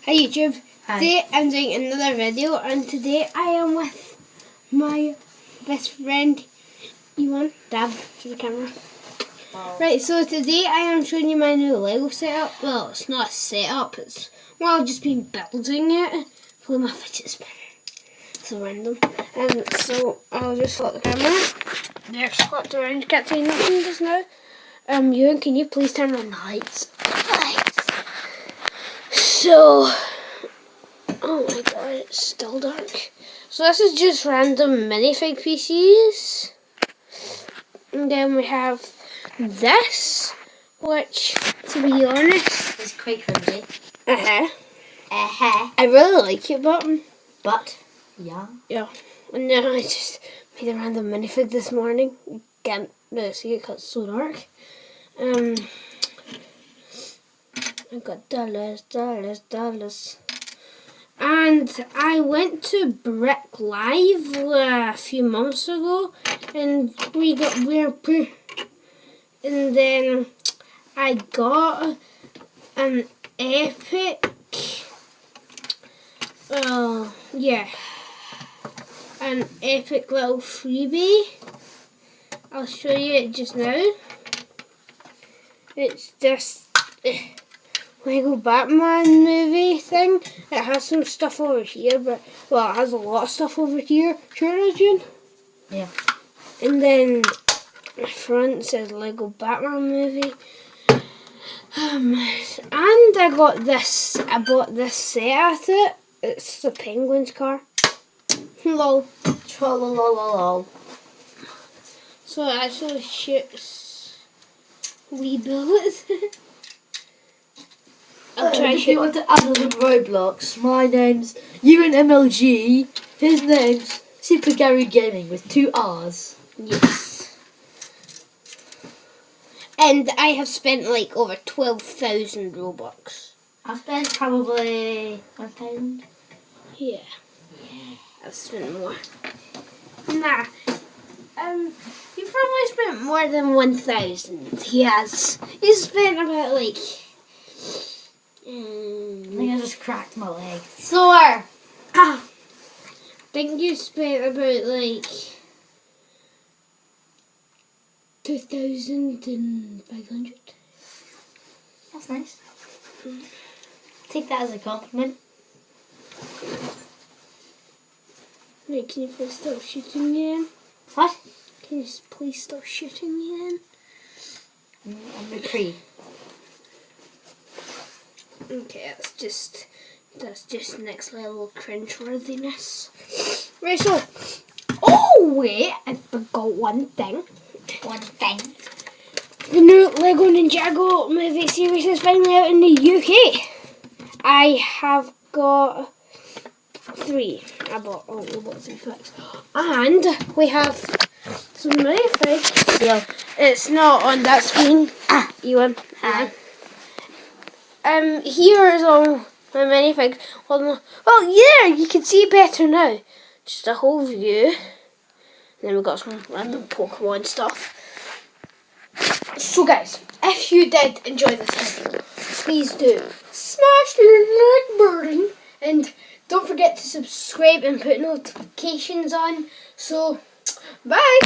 Hi YouTube. Hi. Today I'm doing another video, and today I am with my best friend Ewan. Dab for the camera. Wow. Right, so today I am showing you my new Lego setup. Well, it's not a setup, it's I've just been building it. Pulling my fidget spinner. So random. So I'll just flip the camera. There, swapped around. You can't see nothing just now. Ewan, can you please turn on the lights? So, oh my god, it's still dark. So this is just random minifig pieces. And then we have this, which, to be honest, It's quite cringy. I really like it, But, yeah. yeah. And then I just made a random minifig this morning. You can't really see it because it's so dark. I got dollars. And I went to Brick Live a few months ago, and and then I got an epic, an epic little freebie. I'll show you it just now. It's just Lego Batman movie thing. It has some stuff over here, but it has a lot of stuff over here. Sure, June? Yeah. And then the front says Lego Batman movie. And I got this. I bought this set at it. It's the Penguin's car. Lol. Trollololol. So it actually shoots wee bullets. I'll try If you want to add us on Roblox, my name's Ewan MLG. His name's Super Gary Gaming with 2 R's. Yes. And I have spent like over 12,000 Robux. I've spent probably 1,000. Yeah. I've spent more. Nah. You probably spent more than 1,000. Yes. You spent about like. I think I just cracked my leg. Sore! I think you spent about like 2,500. That's nice. Take that as a compliment. Wait, can you please stop shooting me then? What? Can you please stop shooting me then? I'm a tree. Okay, that's just next level cringeworthiness. Right, so, oh wait, I forgot one thing. The new Lego Ninjago movie series is finally out in the UK. I have got 3. I bought 3 packs. And we have some minifigs. Yeah. It's not on that screen. Ewan. Here is all my minifigs. Well, yeah, you can see better now. Just a whole view. And then we've got some random Pokemon stuff. So guys, if you did enjoy this video, please do smash the like button and don't forget to subscribe and put notifications on. So, bye!